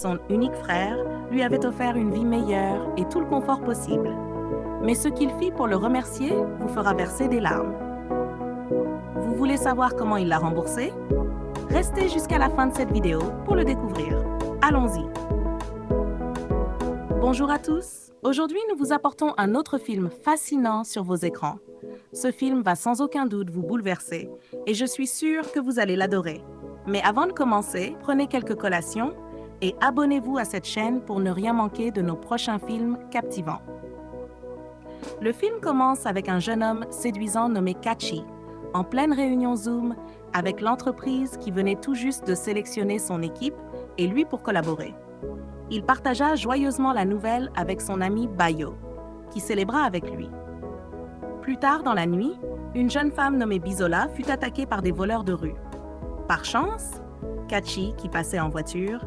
Son unique frère lui avait offert une vie meilleure et tout le confort possible. Mais ce qu'il fit pour le remercier vous fera verser des larmes. Vous voulez savoir comment il l'a remboursé? Restez jusqu'à la fin de cette vidéo pour le découvrir. Allons-y! Bonjour à tous! Aujourd'hui, nous vous apportons un autre film fascinant sur vos écrans. Ce film va sans aucun doute vous bouleverser et je suis sûre que vous allez l'adorer. Mais avant de commencer, prenez quelques collations et abonnez-vous à cette chaîne pour ne rien manquer de nos prochains films captivants. Le film commence avec un jeune homme séduisant nommé Kachi, en pleine réunion Zoom avec l'entreprise qui venait tout juste de sélectionner son équipe et lui pour collaborer. Il partagea joyeusement la nouvelle avec son ami Bayo, qui célébra avec lui. Plus tard dans la nuit, une jeune femme nommée Bisola fut attaquée par des voleurs de rue. Par chance, Kachi, qui passait en voiture,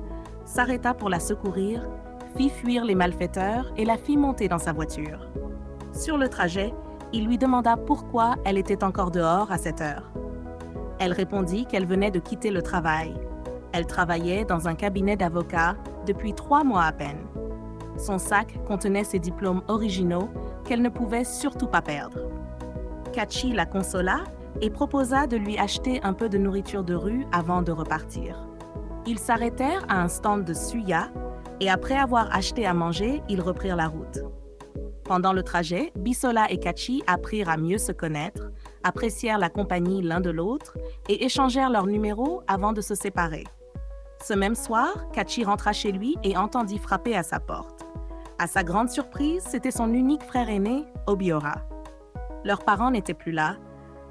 s'arrêta pour la secourir, fit fuir les malfaiteurs et la fit monter dans sa voiture. Sur le trajet, il lui demanda pourquoi elle était encore dehors à cette heure. Elle répondit qu'elle venait de quitter le travail. Elle travaillait dans un cabinet d'avocats depuis 3 mois à peine. Son sac contenait ses diplômes originaux qu'elle ne pouvait surtout pas perdre. Kachi la consola et proposa de lui acheter un peu de nourriture de rue avant de repartir. Ils s'arrêtèrent à un stand de suya et après avoir acheté à manger, ils reprirent la route. Pendant le trajet, Bisola et Kachi apprirent à mieux se connaître, apprécièrent la compagnie l'un de l'autre et échangèrent leurs numéros avant de se séparer. Ce même soir, Kachi rentra chez lui et entendit frapper à sa porte. À sa grande surprise, c'était son unique frère aîné, Obiora. Leurs parents n'étaient plus là,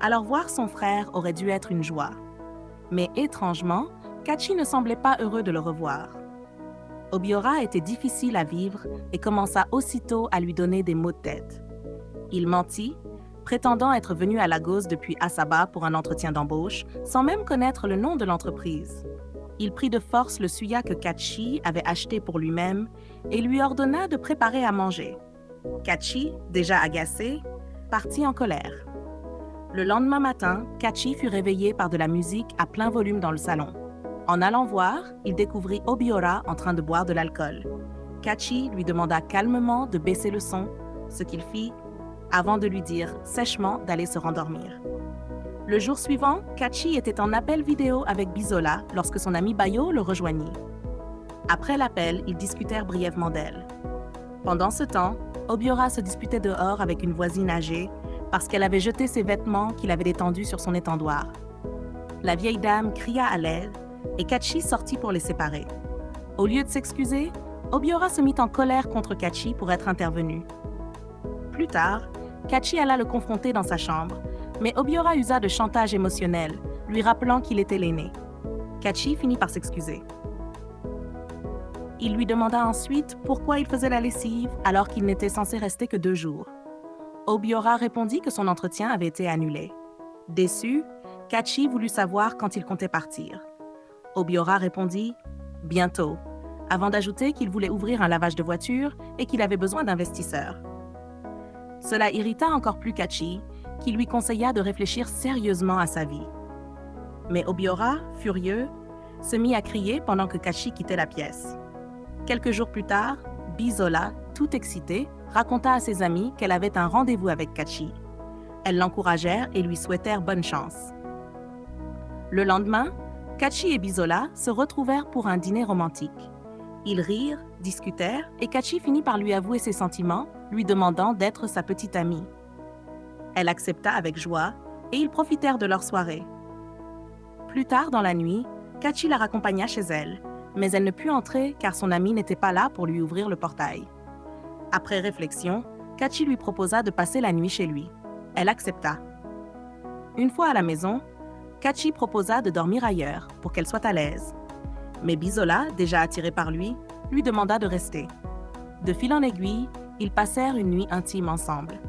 alors voir son frère aurait dû être une joie. Mais étrangement, Kachi ne semblait pas heureux de le revoir. Obiora était difficile à vivre et commença aussitôt à lui donner des maux de tête. Il mentit, prétendant être venu à Lagos depuis Asaba pour un entretien d'embauche, sans même connaître le nom de l'entreprise. Il prit de force le suya que Kachi avait acheté pour lui-même et lui ordonna de préparer à manger. Kachi, déjà agacé, partit en colère. Le lendemain matin, Kachi fut réveillé par de la musique à plein volume dans le salon. En allant voir, il découvrit Obiora en train de boire de l'alcool. Kachi lui demanda calmement de baisser le son, ce qu'il fit, avant de lui dire sèchement d'aller se rendormir. Le jour suivant, Kachi était en appel vidéo avec Bisola lorsque son ami Bayo le rejoignit. Après l'appel, ils discutèrent brièvement d'elle. Pendant ce temps, Obiora se disputait dehors avec une voisine âgée parce qu'elle avait jeté ses vêtements qu'il avait étendus sur son étendoir. La vieille dame cria à l'aide et Kachi sortit pour les séparer. Au lieu de s'excuser, Obiora se mit en colère contre Kachi pour être intervenu. Plus tard, Kachi alla le confronter dans sa chambre, mais Obiora usa de chantage émotionnel, lui rappelant qu'il était l'aîné. Kachi finit par s'excuser. Il lui demanda ensuite pourquoi il faisait la lessive alors qu'il n'était censé rester que 2 jours. Obiora répondit que son entretien avait été annulé. Déçu, Kachi voulut savoir quand il comptait partir. Obiora répondit « bientôt », avant d'ajouter qu'il voulait ouvrir un lavage de voiture et qu'il avait besoin d'investisseurs. Cela irrita encore plus Kachi, qui lui conseilla de réfléchir sérieusement à sa vie. Mais Obiora, furieux, se mit à crier pendant que Kachi quittait la pièce. Quelques jours plus tard, Bisola, tout excitée, raconta à ses amis qu'elle avait un rendez-vous avec Kachi. Elles l'encouragèrent et lui souhaitèrent bonne chance. Le lendemain, Kachi et Bisola se retrouvèrent pour un dîner romantique. Ils rirent, discutèrent et Kachi finit par lui avouer ses sentiments, lui demandant d'être sa petite amie. Elle accepta avec joie et ils profitèrent de leur soirée. Plus tard dans la nuit, Kachi la raccompagna chez elle, mais elle ne put entrer car son ami n'était pas là pour lui ouvrir le portail. Après réflexion, Kachi lui proposa de passer la nuit chez lui. Elle accepta. Une fois à la maison, Kachi proposa de dormir ailleurs pour qu'elle soit à l'aise. Mais Bisola, déjà attirée par lui demanda de rester. De fil en aiguille, ils passèrent une nuit intime ensemble.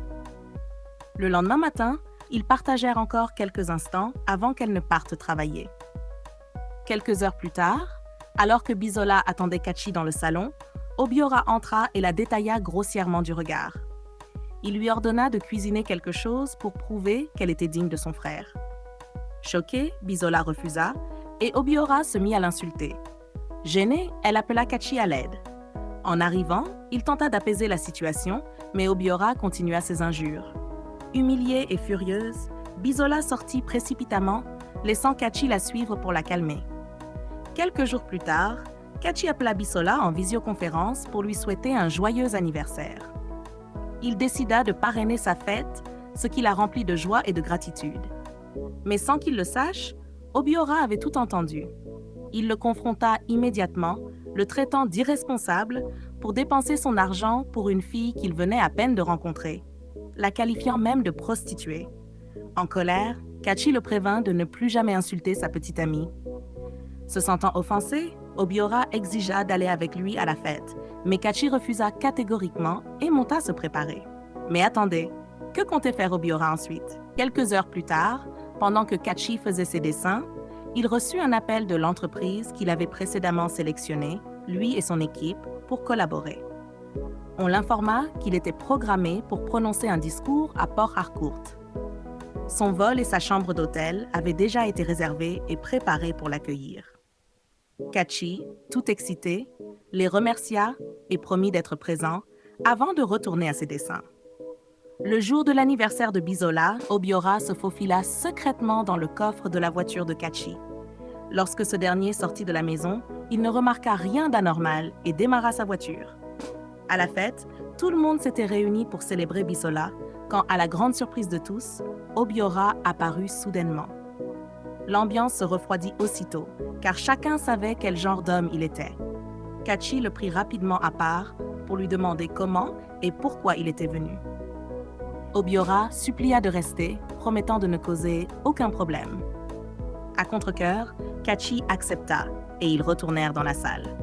Le lendemain matin, ils partagèrent encore quelques instants avant qu'elle ne parte travailler. Quelques heures plus tard, alors que Bisola attendait Kachi dans le salon, Obiora entra et la détailla grossièrement du regard. Il lui ordonna de cuisiner quelque chose pour prouver qu'elle était digne de son frère. Choquée, Bisola refusa et Obiora se mit à l'insulter. Gênée, elle appela Kachi à l'aide. En arrivant, il tenta d'apaiser la situation, mais Obiora continua ses injures. Humiliée et furieuse, Bisola sortit précipitamment, laissant Kachi la suivre pour la calmer. Quelques jours plus tard, Kachi appela Bisola en visioconférence pour lui souhaiter un joyeux anniversaire. Il décida de parrainer sa fête, ce qui la remplit de joie et de gratitude. Mais sans qu'il le sache, Obiora avait tout entendu. Il le confronta immédiatement, le traitant d'irresponsable pour dépenser son argent pour une fille qu'il venait à peine de rencontrer, la qualifiant même de prostituée. En colère, Kachi le prévint de ne plus jamais insulter sa petite amie. Se sentant offensé, Obiora exigea d'aller avec lui à la fête, mais Kachi refusa catégoriquement et monta se préparer. Mais attendez, que comptait faire Obiora ensuite? Quelques heures plus tard, pendant que Kachi faisait ses dessins, il reçut un appel de l'entreprise qu'il avait précédemment sélectionnée, lui et son équipe, pour collaborer. On l'informa qu'il était programmé pour prononcer un discours à Port Harcourt. Son vol et sa chambre d'hôtel avaient déjà été réservés et préparés pour l'accueillir. Kachi, tout excité, les remercia et promit d'être présent avant de retourner à ses dessins. Le jour de l'anniversaire de Bisola, Obiora se faufila secrètement dans le coffre de la voiture de Kachi. Lorsque ce dernier sortit de la maison, il ne remarqua rien d'anormal et démarra sa voiture. À la fête, tout le monde s'était réuni pour célébrer Bisola, quand, à la grande surprise de tous, Obiora apparut soudainement. L'ambiance se refroidit aussitôt, car chacun savait quel genre d'homme il était. Kachi le prit rapidement à part pour lui demander comment et pourquoi il était venu. Obiora supplia de rester, promettant de ne causer aucun problème. À contre-cœur, Kachi accepta et ils retournèrent dans la salle.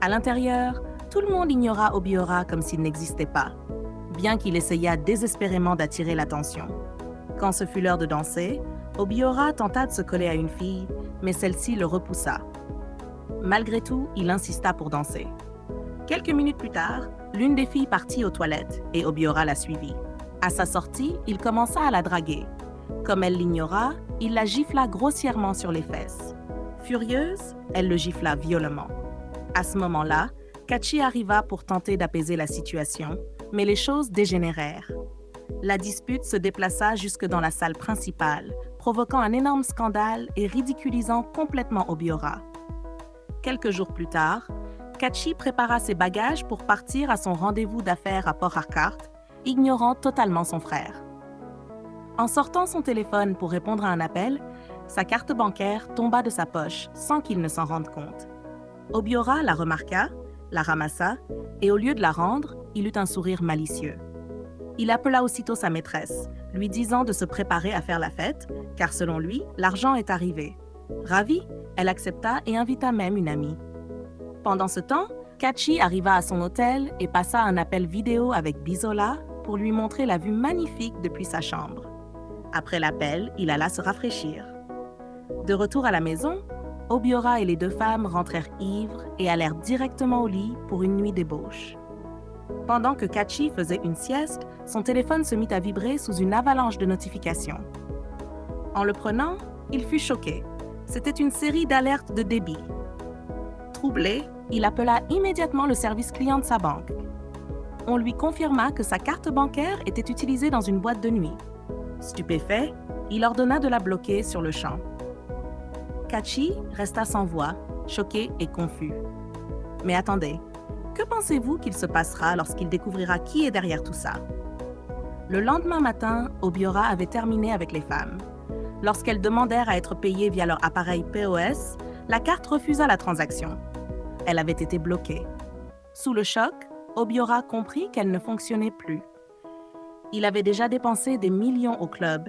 À l'intérieur, tout le monde ignora Obiora comme s'il n'existait pas, bien qu'il essaya désespérément d'attirer l'attention. Quand ce fut l'heure de danser, Obiora tenta de se coller à une fille, mais celle-ci le repoussa. Malgré tout, il insista pour danser. Quelques minutes plus tard, l'une des filles partit aux toilettes et Obiora la suivit. À sa sortie, il commença à la draguer. Comme elle l'ignora, il la gifla grossièrement sur les fesses. Furieuse, elle le gifla violemment. À ce moment-là, Kachi arriva pour tenter d'apaiser la situation, mais les choses dégénérèrent. La dispute se déplaça jusque dans la salle principale, provoquant un énorme scandale et ridiculisant complètement Obiora. Quelques jours plus tard, Kachi prépara ses bagages pour partir à son rendez-vous d'affaires à Port Harcourt, ignorant totalement son frère. En sortant son téléphone pour répondre à un appel, sa carte bancaire tomba de sa poche sans qu'il ne s'en rende compte. Obiora la remarqua, la ramassa et au lieu de la rendre, il eut un sourire malicieux. Il appela aussitôt sa maîtresse, lui disant de se préparer à faire la fête, car selon lui, l'argent est arrivé. Ravie, elle accepta et invita même une amie. Pendant ce temps, Kachi arriva à son hôtel et passa un appel vidéo avec Bisola pour lui montrer la vue magnifique depuis sa chambre. Après l'appel, il alla se rafraîchir. De retour à la maison, Obiora et les deux femmes rentrèrent ivres et allèrent directement au lit pour une nuit débauche. Pendant que Kachi faisait une sieste, son téléphone se mit à vibrer sous une avalanche de notifications. En le prenant, il fut choqué. C'était une série d'alertes de débit. Troublé, il appela immédiatement le service client de sa banque. On lui confirma que sa carte bancaire était utilisée dans une boîte de nuit. Stupéfait, il ordonna de la bloquer sur le champ. Kachi resta sans voix, choqué et confus. Mais attendez, que pensez-vous qu'il se passera lorsqu'il découvrira qui est derrière tout ça? Le lendemain matin, Obiora avait terminé avec les femmes. Lorsqu'elles demandèrent à être payées via leur appareil POS, la carte refusa la transaction. Elle avait été bloquée. Sous le choc, Obiora comprit qu'elle ne fonctionnait plus. Il avait déjà dépensé des millions au club,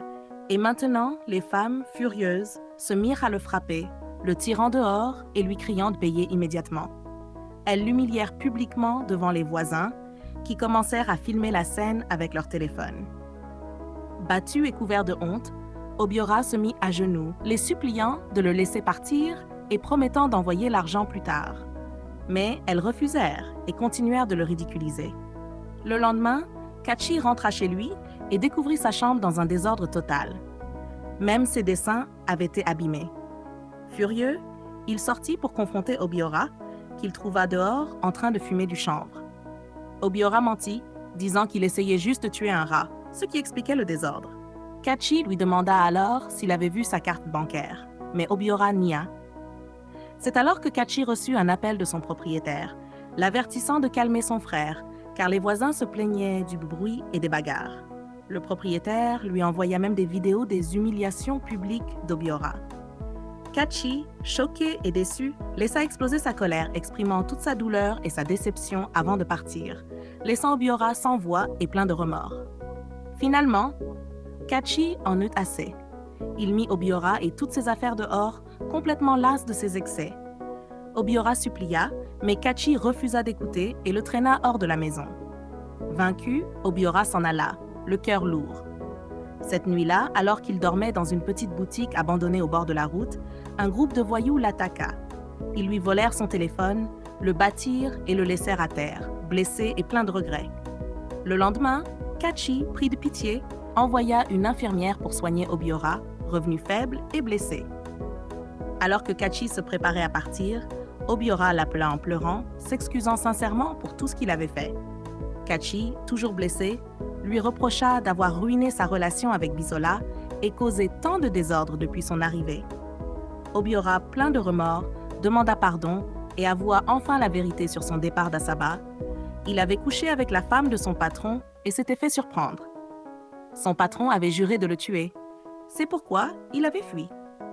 et maintenant, les femmes, furieuses, se mirent à le frapper, le tirant dehors et lui criant de payer immédiatement. Elles l'humilièrent publiquement devant les voisins, qui commencèrent à filmer la scène avec leur téléphone. Battu et couvert de honte, Obiora se mit à genoux, les suppliant de le laisser partir et promettant d'envoyer l'argent plus tard. Mais elles refusèrent et continuèrent de le ridiculiser. Le lendemain, Kachi rentra chez lui et découvrit sa chambre dans un désordre total. Même ses dessins avaient été abîmés. Furieux, il sortit pour confronter Obiora, qu'il trouva dehors en train de fumer du chanvre. Obiora mentit, disant qu'il essayait juste de tuer un rat, ce qui expliquait le désordre. Kachi lui demanda alors s'il avait vu sa carte bancaire, mais Obiora nia. C'est alors que Kachi reçut un appel de son propriétaire, l'avertissant de calmer son frère, car les voisins se plaignaient du bruit et des bagarres. Le propriétaire lui envoya même des vidéos des humiliations publiques d'Obiora. Kachi, choqué et déçu, laissa exploser sa colère, exprimant toute sa douleur et sa déception avant de partir, laissant Obiora sans voix et plein de remords. Finalement, Kachi en eut assez. Il mit Obiora et toutes ses affaires dehors, complètement las de ses excès. Obiora supplia, mais Kachi refusa d'écouter et le traîna hors de la maison. Vaincu, Obiora s'en alla, le cœur lourd. Cette nuit-là, alors qu'il dormait dans une petite boutique abandonnée au bord de la route, un groupe de voyous l'attaqua. Ils lui volèrent son téléphone, le battirent et le laissèrent à terre, blessé et plein de regrets. Le lendemain, Kachi, pris de pitié, envoya une infirmière pour soigner Obiora, revenu faible et blessé. Alors que Kachi se préparait à partir, Obiora l'appela en pleurant, s'excusant sincèrement pour tout ce qu'il avait fait. Kachi, toujours blessé, lui reprocha d'avoir ruiné sa relation avec Bisola et causé tant de désordre depuis son arrivée. Obiora, plein de remords, demanda pardon et avoua enfin la vérité sur son départ d'Asaba. Il avait couché avec la femme de son patron et s'était fait surprendre. Son patron avait juré de le tuer. C'est pourquoi il avait fui.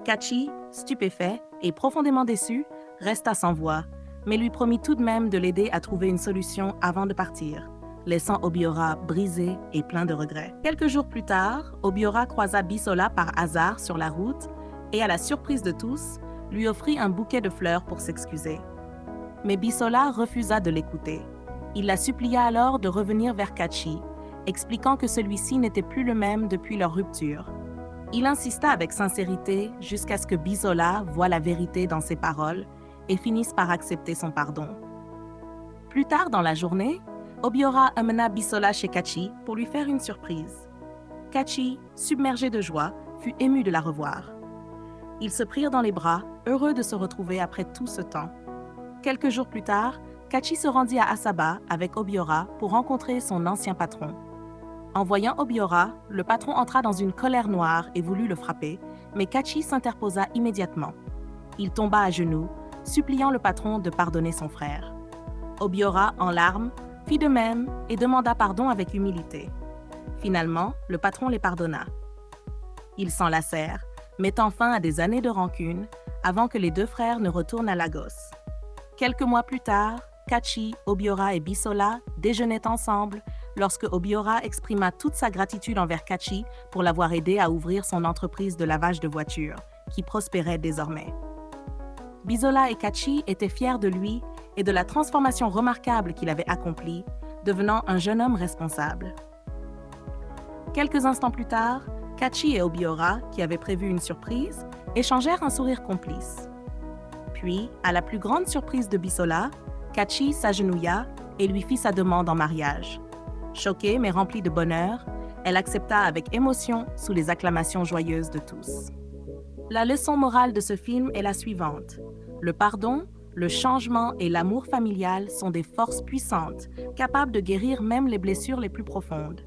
Kachi, stupéfait et profondément déçu, resta sans voix, mais lui promit tout de même de l'aider à trouver une solution avant de partir, laissant Obiora brisé et plein de regrets. Quelques jours plus tard, Obiora croisa Bisola par hasard sur la route et, à la surprise de tous, lui offrit un bouquet de fleurs pour s'excuser. Mais Bisola refusa de l'écouter. Il la supplia alors de revenir vers Kachi, expliquant que celui-ci n'était plus le même depuis leur rupture. Il insista avec sincérité jusqu'à ce que Bisola voie la vérité dans ses paroles et finisse par accepter son pardon. Plus tard dans la journée, Obiora amena Bisola chez Kachi pour lui faire une surprise. Kachi, submergé de joie, fut ému de la revoir. Ils se prirent dans les bras, heureux de se retrouver après tout ce temps. Quelques jours plus tard, Kachi se rendit à Asaba avec Obiora pour rencontrer son ancien patron. En voyant Obiora, le patron entra dans une colère noire et voulut le frapper, mais Kachi s'interposa immédiatement. Il tomba à genoux, suppliant le patron de pardonner son frère. Obiora, en larmes, fit de même et demanda pardon avec humilité. Finalement, le patron les pardonna. Ils s'enlacèrent, mettant fin à des années de rancune avant que les deux frères ne retournent à Lagos. Quelques mois plus tard, Kachi, Obiora et Bisola déjeunaient ensemble lorsque Obiora exprima toute sa gratitude envers Kachi pour l'avoir aidé à ouvrir son entreprise de lavage de voitures, qui prospérait désormais. Bisola et Kachi étaient fiers de lui et de la transformation remarquable qu'il avait accomplie, devenant un jeune homme responsable. Quelques instants plus tard, Kachi et Obiora, qui avaient prévu une surprise, échangèrent un sourire complice. Puis, à la plus grande surprise de Bisola, Kachi s'agenouilla et lui fit sa demande en mariage. Choquée mais remplie de bonheur, elle accepta avec émotion sous les acclamations joyeuses de tous. La leçon morale de ce film est la suivante. Le pardon, le changement et l'amour familial sont des forces puissantes, capables de guérir même les blessures les plus profondes.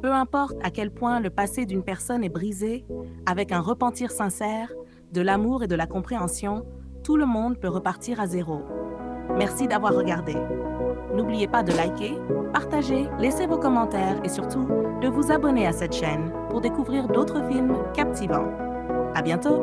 Peu importe à quel point le passé d'une personne est brisé, avec un repentir sincère, de l'amour et de la compréhension, tout le monde peut repartir à zéro. Merci d'avoir regardé. N'oubliez pas de liker, partager, laisser vos commentaires et surtout de vous abonner à cette chaîne pour découvrir d'autres films captivants. À bientôt!